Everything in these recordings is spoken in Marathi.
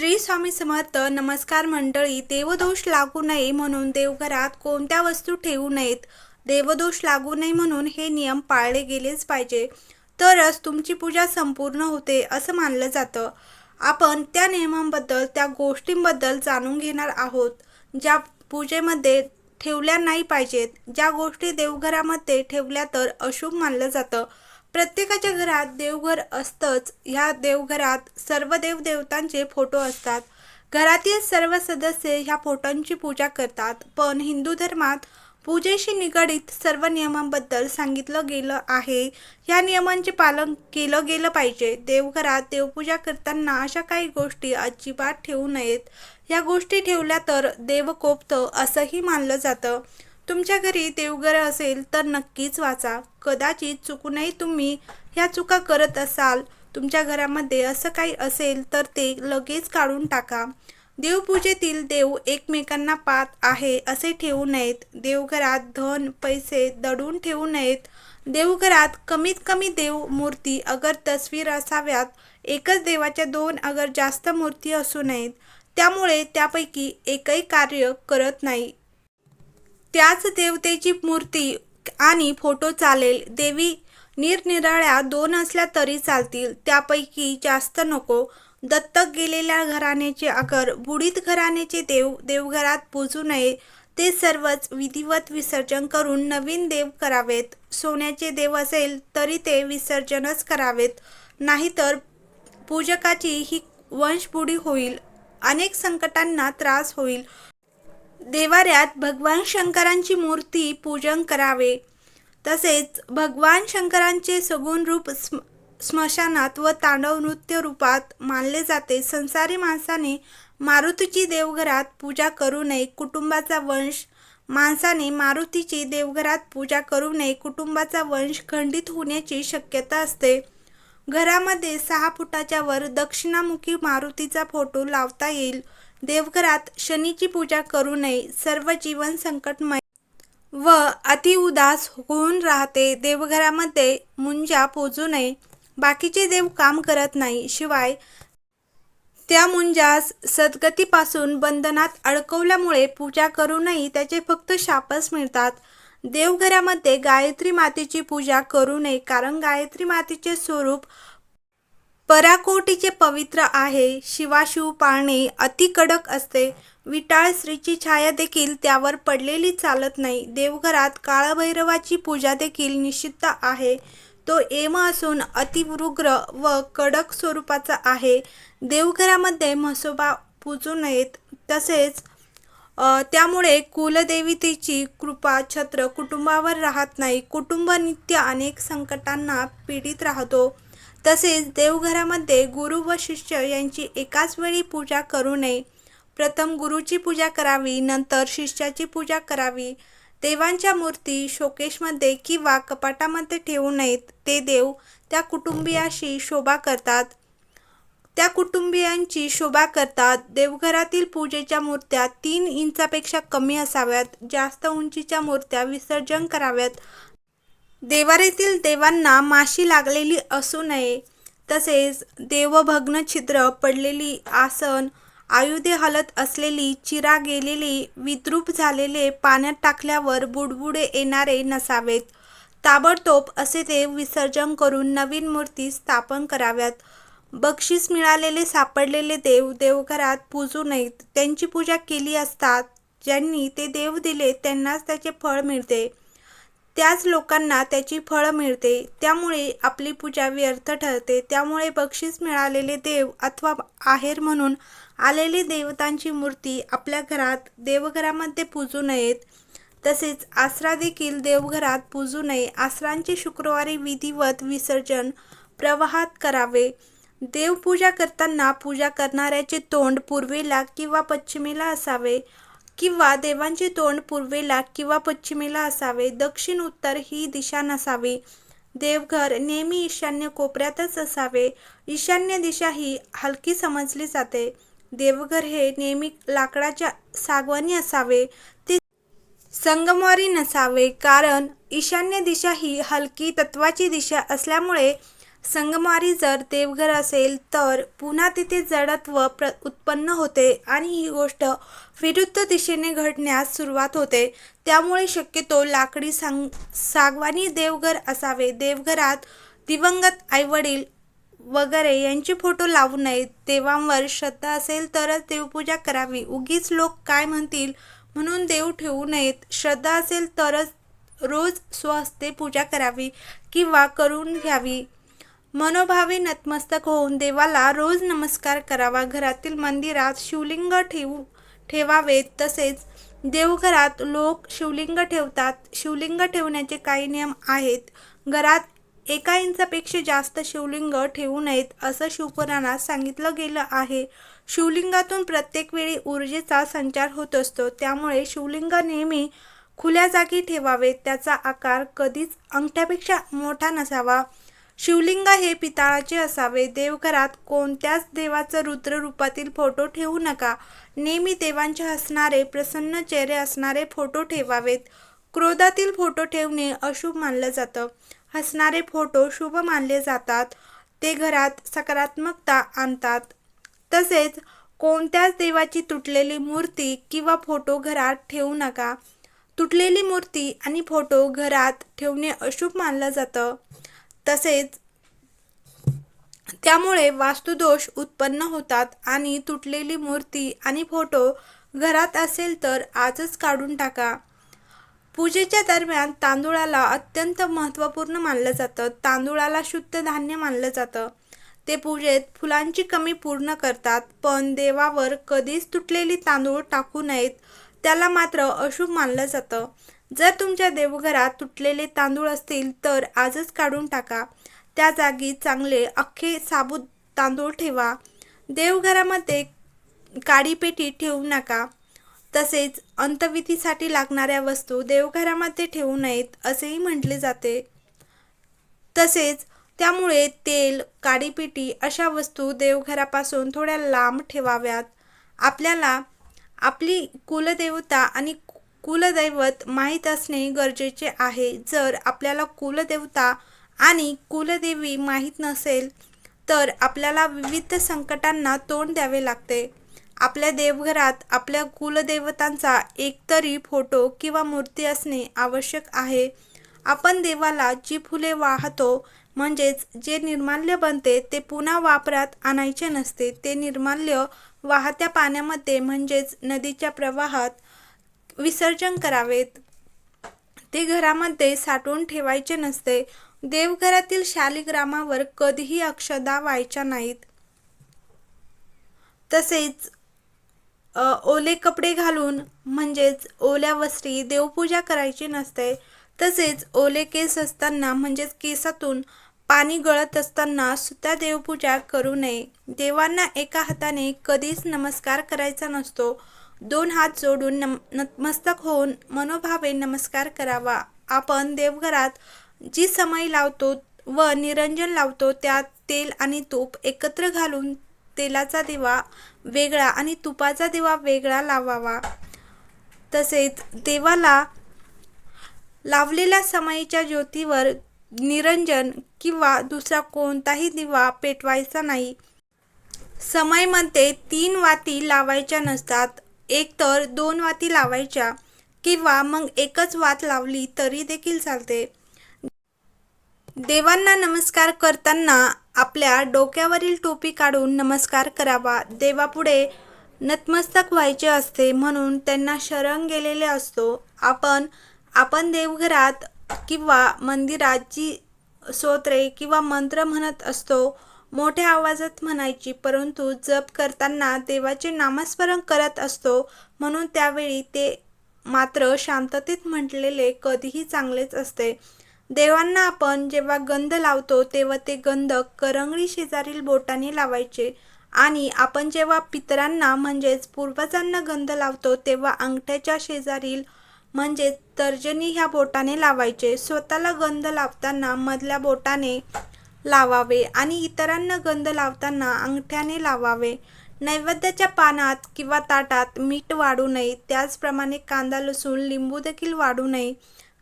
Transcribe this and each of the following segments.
श्री स्वामी समर्थ. नमस्कार मंडळी. देवदोष लागू नये म्हणून देवघरात कोणत्या वस्तू ठेवू नयेत. देवदोष लागू नये म्हणून हे नियम पाळले गेलेच पाहिजे, तरच तुमची पूजा संपूर्ण होते असं मानलं जातं. आपण त्या नियमांबद्दल, त्या गोष्टींबद्दल जाणून घेणार आहोत, ज्या पूजेमध्ये ठेवल्या नाही पाहिजेत, ज्या गोष्टी देवघरामध्ये ठेवल्या तर अशुभ मानलं जातं. प्रत्येकाच्या घरात देवघर असतंच. ह्या देवघरात सर्व देवदेवतांचे फोटो असतात. घरातील सर्व सदस्य ह्या फोटोंची पूजा करतात. पण हिंदू धर्मात पूजेशी निगडित सर्व नियमांबद्दल सांगितलं गेलं आहे. ह्या नियमांचे पालन केलं गेलं पाहिजे. देवघरात देवपूजा करताना अशा काही गोष्टी अजिबात ठेवू नयेत. ह्या गोष्टी ठेवल्या तर देव कोपतं असंही मानलं जातं. तुमच्या घरी देवघर असेल तर नक्कीच वाचा. कदाचित चुकूनही तुम्ही ह्या चुका करत असाल. तुमच्या घरामध्ये असं काही असेल तर ते लगेच काढून टाका. देवपूजेतील देव एकमेकांना पाहत आहे असे ठेवू नयेत. देवघरात धन पैसे दडून ठेवू नयेत. देवघरात कमीत कमी देव मूर्ती अगर तस्वीर असाव्यात. एकच देवाच्या दोन अगर जास्त मूर्ती असू नयेत. त्यामुळे त्यापैकी एकही कार्य करत नाही. त्याच देवतेची मूर्ती आणि फोटो चालेल. देवी निरनिराळ्या दोन असल्या तरी चालतील. त्यापैकी जास्त नको. दत्तक गेलेल्या घराण्याचे अगर बुडीत घराण्याचे देव देवघरात पूजू नये. ते सर्वच विधिवत विसर्जन करून नवीन देव करावेत. सोन्याचे देव असेल तरी ते विसर्जनच करावेत. नाहीतर पूजकाची ही वंशबुडी होईल. अनेक संकटांना त्रास होईल. देवाऱ्यात भगवान शंकरांची मूर्ती पूजन करावे. तसेच भगवान शंकरांचे सगुण रूप स्मशानात व तांडव नृत्य रूपात मानले जाते. संसारी माणसाने मारुतीची देवघरात पूजा करू नये. कुटुंबाचा वंश माणसाने मारुतीची देवघरात पूजा करू नये. कुटुंबाचा वंश खंडित होण्याची शक्यता असते. घरामध्ये 6 फुटाच्या वर दक्षिणामुखी मारुतीचा फोटो लावता येईल. देवघरात शनीची पूजा करू नये. सर्व जीवन संकटमय व अतिउदास होऊन राहते. देवघरामध्ये मुंजा पूजू नये. बाकीचे देव काम करत नाही. शिवाय त्या मुंजास सद्गतीपासून बंधनात अडकवल्यामुळे पूजा करूनही त्याचे फक्त शापच मिळतात. देवघरामध्ये गायत्री मातेची पूजा करू नये. कारण गायत्री मातेचे स्वरूप पराकोटीचे पवित्र आहे. शिवाशिव पाळणे अति कडक असते. विटाळ स्त्रीची छाया देखील त्यावर पडलेली चालत नाही. देवघरात काळभैरवाची पूजा देखील निषिद्ध आहे. तो यम असून अतिउग्र व कडक स्वरूपाचा आहे. देवघरामध्ये म्हसोबा पूजू नयेत. तसेच त्यामुळे कुलदेवतेची कृपा छत्र कुटुंबावर राहत नाही. कुटुंब नित्य अनेक संकटांना पीडित राहतो. तसेच देवघरामध्ये गुरु व शिष्य यांची एकाच वेळी पूजा करू नये. प्रथम गुरुची पूजा करावी, नंतर शिष्याची पूजा करावी. देवांच्या मूर्ती शोकेशमध्ये किंवा कपाटामध्ये ठेवू नयेत. ते देव त्या कुटुंबियाची शोभा करतात. देवघरातील पूजेच्या मूर्त्या 3 इंचापेक्षा कमी असाव्यात. जास्त उंचीच्या मूर्त्या विसर्जन कराव्यात. देवाऱ्यातील देवांना माशी लागलेली असू नये. तसेच देवभग्न छिद्र पडलेली आसन, आयुधे हलत असलेली, चिरा गेलेली, विद्रूप झालेले, पाण्यात टाकल्यावर बुडबुडे येणारे नसावेत. ताबडतोब असे देव विसर्जन करून नवीन मूर्ती स्थापन कराव्यात. बक्षीस मिळालेले सापडलेले देव देवघरात पूजू नयेत. त्यांची पूजा केली असता ज्यांनी ते देव दिले त्यांनाच त्याचे फळ मिळते. त्याच लोकांना त्याची फळं मिळते. त्यामुळे आपली पूजा व्यर्थ ठरते. त्यामुळे बक्षीस मिळालेले देव अथवा आहेर म्हणून आलेली देवतांची मूर्ती आपल्या घरात देवघरामध्ये पूजू नयेत. तसेच आसरा देखील देवघरात पूजू नये. आसरांचे शुक्रवारी विधिवत विसर्जन प्रवाहात करावे. देवपूजा करताना पूजा करणाऱ्याचे तोंड पूर्वेला किंवा पश्चिमेला असावे किंवा देवांचे तोंड पूर्वेला किंवा पश्चिमेला असावे. दक्षिण उत्तर ही दिशा नसावी. देवघर नेहमी ईशान्य कोपऱ्यातच असावे. ईशान्य दिशा ही हलकी समजली जाते. देवघर हे नेहमी लाकडाच्या सागवानी असावे. ते संगमवारी नसावे. कारण ईशान्य दिशा ही हलकी तत्वाची दिशा असल्यामुळे संगमवारी जर देवघर असेल तर पुन्हा तिथे जडत्व उत्पन्न होते आणि ही गोष्ट विरुद्ध दिशेने घडण्यास सुरुवात होते. त्यामुळे शक्यतो लाकडी सागवानी देवघर असावे. देवघरात दिवंगत आईवडील वगैरे यांचे फोटो लावू नयेत. देवांवर श्रद्धा असेल तरच देवपूजा करावी. उगीच लोक काय म्हणतील म्हणून देव ठेवू नयेत. श्रद्धा असेल तरच रोज स्वहस्ते पूजा करावी किंवा करून घ्यावी. मनोभावे नतमस्तक होऊन देवाला रोज नमस्कार करावा. घरातील मंदिरात शिवलिंग ठेवावेत. तसेच देवघरात लोक शिवलिंग ठेवतात. शिवलिंग ठेवण्याचे काही नियम आहेत. घरात 1 इंचापेक्षा जास्त शिवलिंग ठेवू नयेत असं शिवपुराणात सांगितलं गेलं आहे. शिवलिंगातून प्रत्येक वेळी ऊर्जेचा संचार होत असतो. त्यामुळे शिवलिंग नेहमी खुल्या जागी ठेवावे. त्याचा आकार कधीच अंगठ्यापेक्षा मोठा नसावा. शिवलिंग हे पितळाचे असावे. देवघरात कोणत्याच देवाचा रुद्र रूपातील फोटो ठेवू नका. नेहमी देवांचे हसणारे प्रसन्न चेहरे असणारे फोटो ठेवावेत. क्रोधातील फोटो ठेवणे अशुभ मानलं जातं. हसणारे फोटो शुभ मानले जातात. ते घरात सकारात्मकता आणतात. तसेच कोणत्याच देवाची तुटलेली मूर्ती किंवा फोटो घरात ठेवू नका. तुटलेली मूर्ती आणि फोटो घरात ठेवणे अशुभ मानलं जातं. तसेच त्यामुळे वास्तुदोष उत्पन्न होतात आणि तुटलेली मूर्ती आणि फोटो घरात असेल तर आजच काढून टाका. पूजेच्या दरम्यान तांदूळाला अत्यंत महत्त्वपूर्ण मानलं जातं. तांदूळाला शुद्ध धान्य मानलं जातं. ते पूजेत फुलांची कमी पूर्ण करतात. पण देवावर कधीच तुटलेली तांदूळ टाकू नयेत. त्याला मात्र अशुभ मानलं जातं. जर तुमच्या देवघरात तुटलेले तांदूळ असतील तर आजच काढून टाका. त्या जागी चांगले अख्खे साबूत तांदूळ ठेवा. देवघरामध्ये काळी पेटी ठेवू नका. तसेच अंत्यविधीसाठी लागणाऱ्या वस्तू देवघरामध्ये ठेवू नयेत असेही म्हटले जाते. तसेच त्यामुळे तेल, काळी पेटी अशा वस्तू देवघरापासून थोड्या लांब ठेवाव्यात. आपल्याला आपली कुलदेवता आणि कुलदैवत माहीत असणे गरजेचे आहे. जर आपल्याला कुलदेवता आणि कुलदेवी माहीत नसेल तर आपल्याला विविध संकटांना तोंड द्यावे लागते. आपल्या देवघरात आपल्या कुलदेवतांचा एकतरी फोटो किंवा मूर्ती असणे आवश्यक आहे. आपण देवाला जी फुले वाहतो म्हणजेच जे निर्माल्य बनते ते पुन्हा वापरात आणायचे नसते. ते निर्माल्य वाहत्या पाण्यामध्ये म्हणजेच नदीच्या प्रवाहात विसर्जन करावेत. ते घरामध्ये साठवून ठेवायचे नसते. देवघरातील शालिग्रामावर कधीही अक्षदा व्हायच्या नाहीत. तसेच ओले कपडे घालून म्हणजेच ओल्या वस्त्री देवपूजा करायची नसते. तसेच ओले केस असताना म्हणजेच केसातून पाणी गळत असताना सुद्धा देवपूजा करू नये. देवांना एका हाताने कधीच नमस्कार करायचा नसतो. 2 हात जोडून नतमस्तक होऊन मनोभावे नमस्कार करावा. आपण देवघरात जी समई लावतो व निरंजन लावतो त्यात तेल आणि तूप एकत्र घालून तेलाचा दिवा वेगळा आणि तुपाचा दिवा वेगळा लावावा. तसेच देवाला लावलेल्या समईच्या ज्योतीवर निरंजन किंवा दुसरा कोणताही दिवा पेटवायचा नाही. समईमध्ये 3 वाती लावायच्या नसतात. एकतर 2 वाती लावायच्या किंवा मग एकच वात लावली तरी देखील चालते. देवांना नमस्कार करताना आपल्या डोक्यावरील टोपी काढून नमस्कार करावा. देवापुढे नतमस्तक व्हायचे असते म्हणून त्यांना शरण गेलेले असतो. आपण देवघरात किंवा मंदिरात जी स्तोत्रे किंवा मंत्र म्हणत असतो मोठ्या आवाजात म्हणायची, परंतु जप करताना देवाचे नामस्मरण करत असतो म्हणून त्यावेळी ते मात्र शांततेत म्हटलेले कधीही चांगलेच असते. देवांना आपण जेव्हा गंध लावतो तेव्हा ते गंध करंगळी शेजारील बोटाने लावायचे आणि आपण जेव्हा पितरांना म्हणजेच पूर्वजांना गंध लावतो तेव्हा अंगठ्याच्या शेजारील म्हणजेच तर्जनी ह्या बोटाने लावायचे. स्वतःला गंध लावताना मधल्या बोटाने लावावे आणि इतरांना गंध लावताना अंगठ्याने लावावे. नैवेद्याच्या पानात किंवा ताटात मीठ वाढू नये. त्याचप्रमाणे कांदा, लसूण, लिंबू देखील वाढू नये.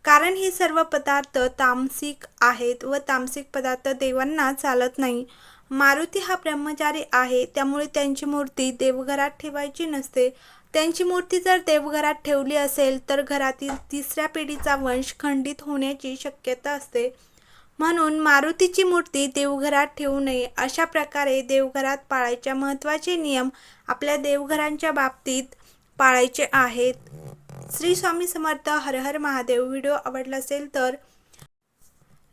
कारण हे सर्व पदार्थ तामसिक आहेत व तामसिक पदार्थ देवांना चालत नाही. मारुती हा ब्रह्मचारी आहे, त्यामुळे त्यांची मूर्ती देवघरात ठेवायची नसते. त्यांची मूर्ती जर देवघरात ठेवली असेल तर घरातील तिसऱ्या पिढीचा वंश खंडित होण्याची शक्यता असते. म्हणून मारुतीची मूर्ती देवघरात ठेवू नये. अशा प्रकारे देवघरात पाळायचे महत्त्वाचे नियम आपल्या देवघरांच्या बाबतीत पाळायचे आहेत. श्री स्वामी समर्थ. हर हर महादेव. व्हिडिओ आवडला असेल तर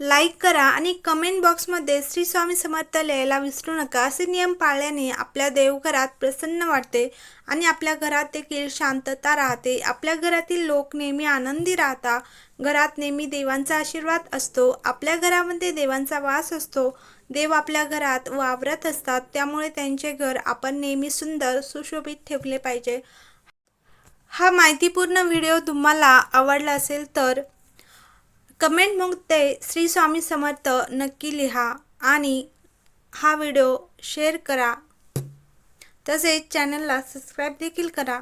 लाईक करा आणि कमेंट बॉक्समध्ये श्री स्वामी समर्थ लिहायला विसरू नका. असे नियम पाळल्याने आपल्या देवघरात प्रसन्न वाटते आणि आपल्या घरात देखील शांतता राहते. आपल्या घरातील लोक नेहमी आनंदी राहतात. घरात नेहमी देवांचा आशीर्वाद असतो. आपल्या घरामध्ये देवांचा वास असतो. देव आपल्या घरात वावरत असतात, त्यामुळे त्यांचे घर आपण नेहमी सुंदर सुशोभित ठेवले पाहिजे. हा माहितीपूर्ण व्हिडिओ तुम्हाला आवडला असेल तर कमेंटमध्ये श्री स्वामी समर्थ नक्की लिहा आणि हा व्हिडिओ शेअर करा. तसेच चॅनलला सबस्क्राईब देखील करा.